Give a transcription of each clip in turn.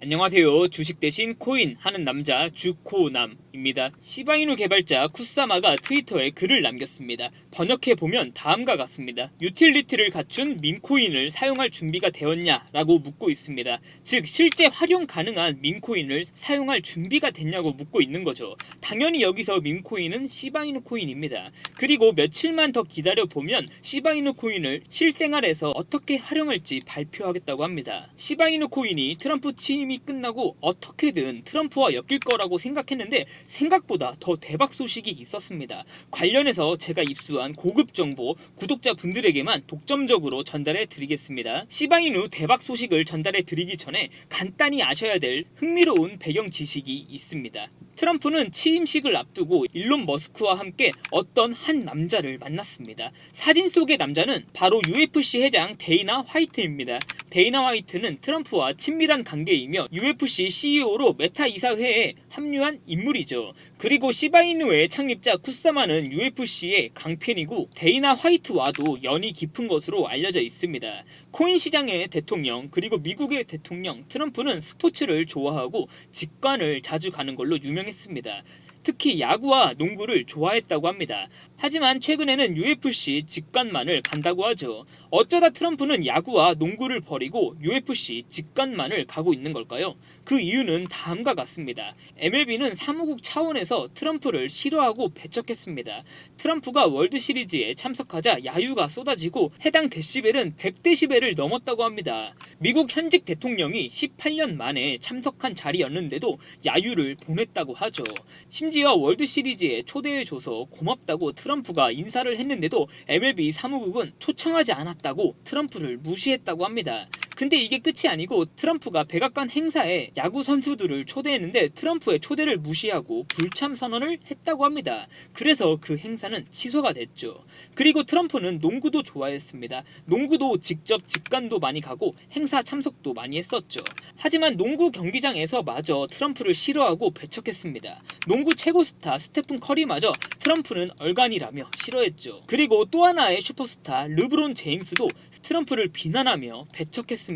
안녕하세요. 주식 대신 코인 하는 남자 주코남입니다. 시바이누 개발자 쿠사마가 트위터에 글을 남겼습니다. 번역해보면 다음과 같습니다. 유틸리티를 갖춘 밈코인을 사용할 준비가 되었냐라고 묻고 있습니다. 즉 실제 활용 가능한 밈코인을 사용할 준비가 됐냐고 묻고 있는 거죠. 당연히 여기서 밈코인은 시바이누 코인입니다. 그리고 며칠만 더 기다려보면 시바이누 코인을 실생활에서 어떻게 활용할지 발표하겠다고 합니다. 시바이누 코인이 트럼프 취임이 끝나고 어떻게든 트럼프와 엮일 거라고 생각했는데 생각보다 더 대박 소식이 있었습니다. 관련해서 제가 입수한 고급 정보 구독자분들에게만 독점적으로 전달해 드리겠습니다. 시바이누 대박 소식을 전달해 드리기 전에 간단히 아셔야 될 흥미로운 배경 지식이 있습니다. 트럼프는 취임식을 앞두고 일론 머스크와 함께 어떤 한 남자를 만났습니다. 사진 속의 남자는 바로 UFC 회장 데이나 화이트입니다. 데이나 화이트는 트럼프와 친밀한 관계이며 UFC CEO로 메타 이사회에 합류한 인물이죠. 그리고 시바이누의 창립자 쿠사마는 UFC의 강팬이고 데이나 화이트와도 연이 깊은 것으로 알려져 있습니다. 코인 시장의 대통령 그리고 미국의 대통령 트럼프는 스포츠를 좋아하고 직관을 자주 가는 걸로 유명했습니다. 특히 야구와 농구를 좋아했다고 합니다. 하지만 최근에는 UFC 직관만을 간다고 하죠. 어쩌다 트럼프는 야구와 농구를 버리고 UFC 직관만을 가고 있는 걸까요? 그 이유는 다음과 같습니다. MLB는 사무국 차원에서 트럼프를 싫어하고 배척했습니다. 트럼프가 월드시리즈에 참석하자 야유가 쏟아지고 해당 데시벨은 100데시벨을 넘었다고 합니다. 미국 현직 대통령이 18년 만에 참석한 자리였는데도 야유를 보냈다고 하죠. 심지어 월드시리즈에 초대해줘서 고맙다고 트럼프가 인사를 했는데도 MLB 사무국은 초청하지 않았다고 트럼프를 무시했다고 합니다. 근데 이게 끝이 아니고 트럼프가 백악관 행사에 야구 선수들을 초대했는데 트럼프의 초대를 무시하고 불참 선언을 했다고 합니다. 그래서 그 행사는 취소가 됐죠. 그리고 트럼프는 농구도 좋아했습니다. 농구도 직접 직관도 많이 가고 행사 참석도 많이 했었죠. 하지만 농구 경기장에서 마저 트럼프를 싫어하고 배척했습니다. 농구 최고 스타 스테픈 커리마저 트럼프는 얼간이라며 싫어했죠. 그리고 또 하나의 슈퍼스타 르브론 제임스도 트럼프를 비난하며 배척했습니다.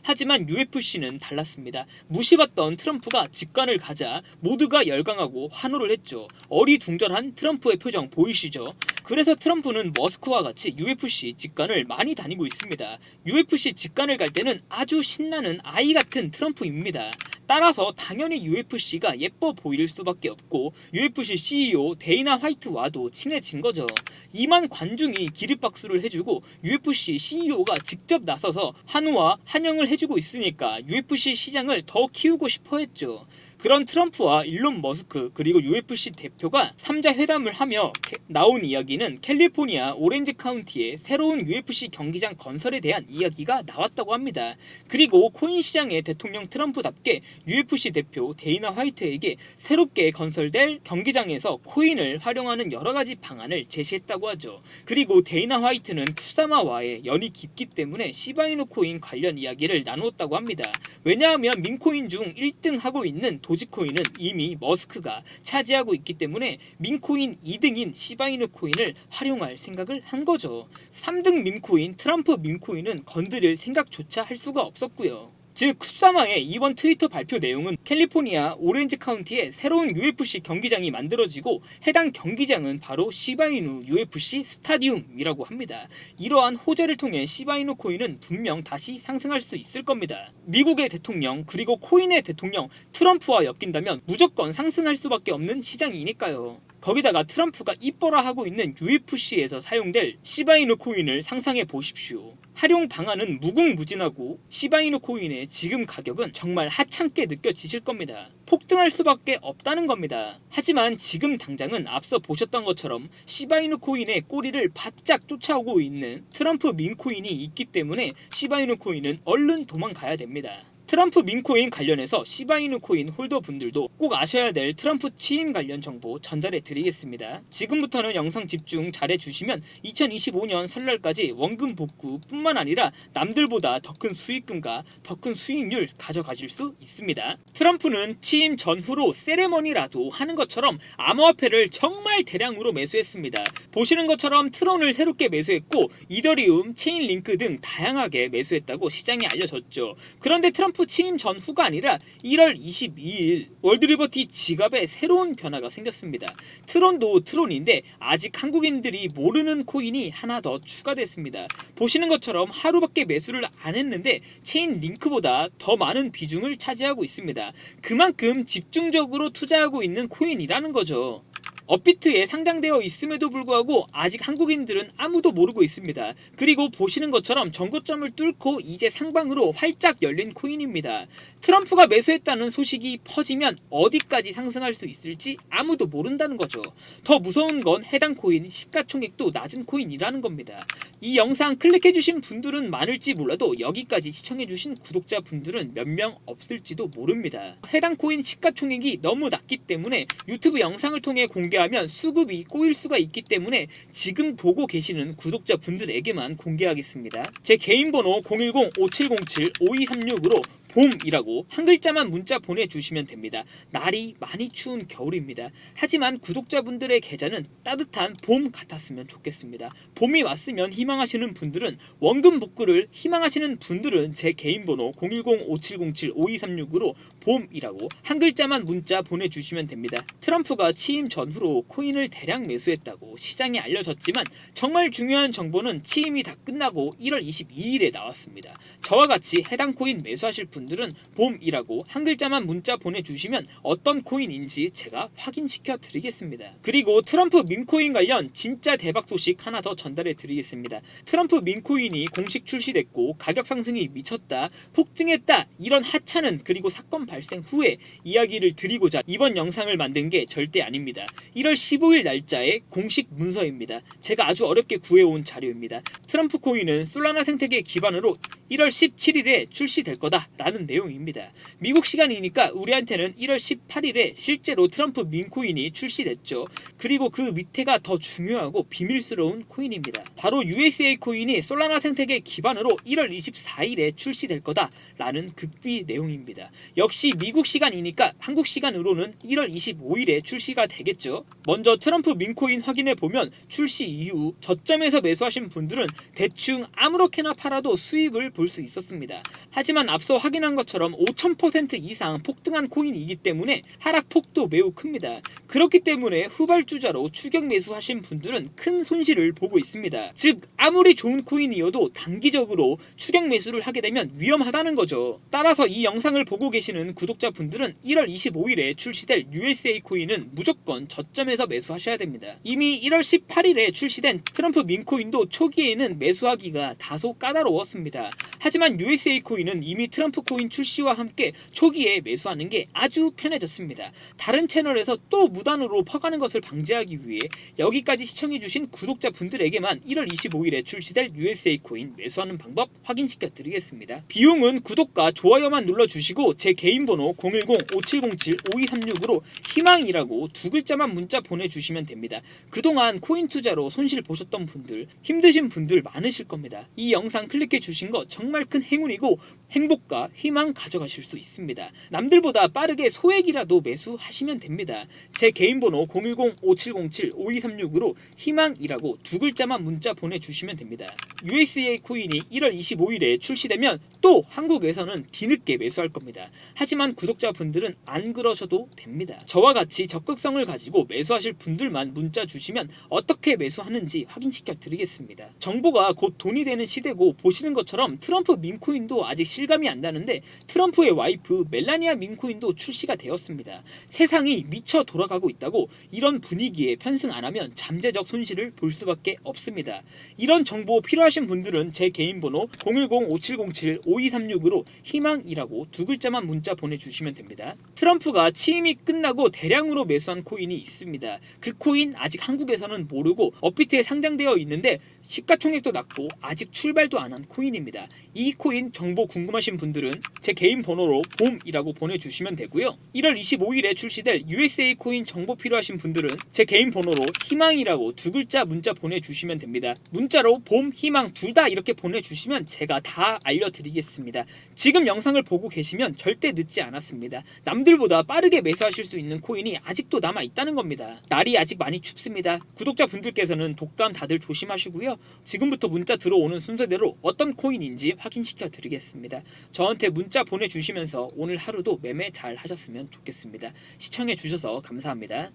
하지만 UFC는 달랐습니다. 무시받던 트럼프가 직관을 가자 모두가 열광하고 환호를 했죠. 어리둥절한 트럼프의 표정 보이시죠? 그래서 트럼프는 머스크와 같이 UFC 직관을 많이 다니고 있습니다. UFC 직관을 갈 때는 아주 신나는 아이 같은 트럼프입니다. 따라서 당연히 UFC가 예뻐 보일 수밖에 없고 UFC CEO 데이나 화이트와도 친해진 거죠. 2만 관중이 기립박수를 해주고 UFC CEO가 직접 나서서 환호와 환영을 해주고 있으니까 UFC 시장을 더 키우고 싶어 했죠. 그런 트럼프와 일론 머스크 그리고 UFC 대표가 3자 회담을 하며 나온 이야기는 캘리포니아 오렌지 카운티에 새로운 UFC 경기장 건설에 대한 이야기가 나왔다고 합니다. 그리고 코인 시장의 대통령 트럼프답게 UFC 대표 데이나 화이트에게 새롭게 건설될 경기장에서 코인을 활용하는 여러가지 방안을 제시했다고 하죠. 그리고 데이나 화이트는 쿠사마와의 연이 깊기 때문에 시바이누 코인 관련 이야기를 나누었다고 합니다. 왜냐하면 밈코인 중 1등 하고 있는 도지코인은 이미 머스크가 차지하고 있기 때문에 밈코인 2등인 시바이누 코인을 활용할 생각을 한 거죠. 3등 밈코인 트럼프 밈코인은 건드릴 생각조차 할 수가 없었고요. 즉 쿠사마의 이번 트위터 발표 내용은 캘리포니아 오렌지 카운티에 새로운 UFC 경기장이 만들어지고 해당 경기장은 바로 시바이누 UFC 스타디움이라고 합니다. 이러한 호재를 통해 시바이누 코인은 분명 다시 상승할 수 있을 겁니다. 미국의 대통령 그리고 코인의 대통령 트럼프와 엮인다면 무조건 상승할 수밖에 없는 시장이니까요. 거기다가 트럼프가 이뻐라 하고 있는 UFC에서 사용될 시바이누 코인을 상상해 보십시오. 활용 방안은 무궁무진하고 시바이누 코인의 지금 가격은 정말 하찮게 느껴지실 겁니다. 폭등할 수밖에 없다는 겁니다. 하지만 지금 당장은 앞서 보셨던 것처럼 시바이누 코인의 꼬리를 바짝 쫓아오고 있는 트럼프 밈코인이 있기 때문에 시바이누 코인은 얼른 도망가야 됩니다. 트럼프 밈코인 관련해서 시바이누 코인 홀더분들도 꼭 아셔야 될 트럼프 취임 관련 정보 전달해 드리겠습니다. 지금부터는 영상 집중 잘해주시면 2025년 설날까지 원금 복구 뿐만 아니라 남들보다 더 큰 수익금과 더 큰 수익률 가져가실 수 있습니다. 트럼프는 취임 전후로 세레머니라도 하는 것처럼 암호화폐를 정말 대량으로 매수했습니다. 보시는 것처럼 트론을 새롭게 매수했고 이더리움, 체인링크 등 다양하게 매수했다고 시장에 알려졌죠. 그런데 트럼프 트럼프 취임 전후가 아니라 1월 22일 월드리버티 지갑에 새로운 변화가 생겼습니다. 트론도 트론인데 아직 한국인들이 모르는 코인이 하나 더 추가됐습니다. 보시는 것처럼 하루밖에 매수를 안 했는데 체인 링크보다 더 많은 비중을 차지하고 있습니다. 그만큼 집중적으로 투자하고 있는 코인이라는 거죠. 업비트에 상장되어 있음에도 불구하고 아직 한국인들은 아무도 모르고 있습니다. 그리고 보시는 것처럼 전고점을 뚫고 이제 상방으로 활짝 열린 코인입니다. 트럼프가 매수했다는 소식이 퍼지면 어디까지 상승할 수 있을지 아무도 모른다는 거죠. 더 무서운 건 해당 코인 시가총액도 낮은 코인이라는 겁니다. 이 영상 클릭해주신 분들은 많을지 몰라도 여기까지 시청해주신 구독자분들은 몇 명 없을지도 모릅니다. 해당 코인 시가총액이 너무 낮기 때문에 유튜브 영상을 통해 공개하면 수급이 꼬일 수가 있기 때문에 지금 보고 계시는 구독자분들에게만 공개하겠습니다. 제 개인 번호 010-5707-5236으로 봄이라고 한 글자만 문자 보내주시면 됩니다. 날이 많이 추운 겨울입니다. 하지만 구독자분들의 계좌는 따뜻한 봄 같았으면 좋겠습니다. 봄이 왔으면 희망하시는 분들은 원금 복구를 희망하시는 분들은 제 개인 번호 010-5707-5236으로 봄이라고 한 글자만 문자 보내주시면 됩니다. 트럼프가 취임 전후로 코인을 대량 매수했다고 시장에 알려졌지만 정말 중요한 정보는 취임이 다 끝나고 1월 22일에 나왔습니다. 저와 같이 해당 코인 매수하실 분들은 봄이라고 한 글자만 문자 보내주시면 어떤 코인인지 제가 확인시켜 드리겠습니다. 그리고 트럼프 밈코인 관련 진짜 대박 소식 하나 더 전달해 드리겠습니다. 트럼프 밈코인이 공식 출시됐고 가격 상승이 미쳤다, 폭등했다 이런 하찮은 그리고 사건 발생 후에 이야기를 드리고자 이번 영상을 만든 게 절대 아닙니다. 1월 15일 날짜의 공식 문서입니다. 제가 아주 어렵게 구해온 자료입니다. 트럼프 코인은 솔라나 생태계 기반으로 1월 17일에 출시될 거다 라는 내용입니다. 미국 시간이니까 우리한테는 1월 18일에 실제로 트럼프 밈코인이 출시됐죠. 그리고 그 밑에가 더 중요하고 비밀스러운 코인입니다. 바로 USA 코인이 솔라나 생태계 기반으로 1월 24일에 출시될 거다 라는 극비 내용입니다. 역시 미국 시간이니까 한국 시간으로는 1월 25일에 출시가 되겠죠. 먼저 트럼프 밈코인 확인해 보면 출시 이후 저점에서 매수하신 분들은 대충 아무렇게나 팔아도 수익을 볼 수 있었습니다. 하지만 앞서 확인한 것처럼 5000% 이상 폭등한 코인이기 때문에 하락폭도 매우 큽니다. 그렇기 때문에 후발주자로 추격 매수하신 분들은 큰 손실을 보고 있습니다. 즉 아무리 좋은 코인이어도 단기적으로 추격 매수를 하게 되면 위험하다는 거죠. 따라서 이 영상을 보고 계시는 구독자분들은 1월 25일에 출시될 USA 코인은 무조건 저점에서 매수하셔야 됩니다. 이미 1월 18일에 출시된 트럼프 밈코인도 초기에는 매수하기가 다소 까다로웠습니다. 하지만 USA 코인은 이미 트럼프 코인 출시와 함께 초기에 매수하는 게 아주 편해졌습니다. 다른 채널에서 또 무단으로 퍼가는 것을 방지하기 위해 여기까지 시청해주신 구독자분들에게만 1월 25일에 출시될 USA 코인 매수하는 방법 확인시켜 드리겠습니다. 비용은 구독과 좋아요만 눌러주시고 제 개인 번호 010-5707-5236으로 희망이라고 두 글자만 문자 보내주시면 됩니다. 그동안 코인 투자로 손실 보셨던 분들, 힘드신 분들 많으실 겁니다. 이 영상 클릭해 주신 거 정말 큰 행운이고 행복과 희망 가져가실 수 있습니다. 남들보다 빠르게 소액이라도 매수하시면 됩니다. 제 개인 번호 010-5707-5236으로 희망이라고 두 글자만 문자 보내주시면 됩니다. USA 코인이 1월 25일에 출시되면 또 한국에서는 뒤늦게 매수할 겁니다. 하지만 구독자분들은 안 그러셔도 됩니다. 저와 같이 적극성을 가지고 매수하실 분들만 문자 주시면 어떻게 매수하는지 확인시켜 드리겠습니다. 정보가 곧 돈이 되는 시대고 보시는 것처럼 트럼프 밈코인도 아직 실감이 안 나는데 트럼프의 와이프 멜라니아 밈코인도 출시가 되었습니다. 세상이 미쳐 돌아가고 있다고 이런 분위기에 편승 안 하면 잠재적 손실을 볼 수밖에 없습니다. 이런 정보 필요하신 분들은 제 개인 번호 010-5707-5236으로 희망이라고 두 글자만 문자 보내주시면 됩니다. 트럼프가 취임이 끝나고 대량으로 매수한 코인이 있습니다. 그 코인 아직 한국에서는 모르고 업비트에 상장되어 있는데 시가총액도 낮고 아직 출발도 안 한 코인입니다. 이 코인 정보 궁금하신 분들은 제 개인 번호로 봄이라고 보내주시면 되고요. 1월 25일에 출시될 USA 코인 정보 필요하신 분들은 제 개인 번호로 희망이라고 두 글자 문자 보내주시면 됩니다. 문자로 봄, 희망 둘 다 이렇게 보내주시면 제가 다 알려드리겠습니다. 지금 영상을 보고 계시면 절대 늦지 않았습니다. 남들보다 빠르게 매수하실 수 있는 코인이 아직도 남아있다는 겁니다. 날이 아직 많이 춥습니다. 구독자분들께서는 독감 다들 조심하시고요. 지금부터 문자 들어오는 순서대로 어떤 코인인지 확인시켜 드리겠습니다. 저한테 저한테 문자 보내주시면서 오늘 하루도 매매 잘 하셨으면 좋겠습니다. 시청해주셔서 감사합니다.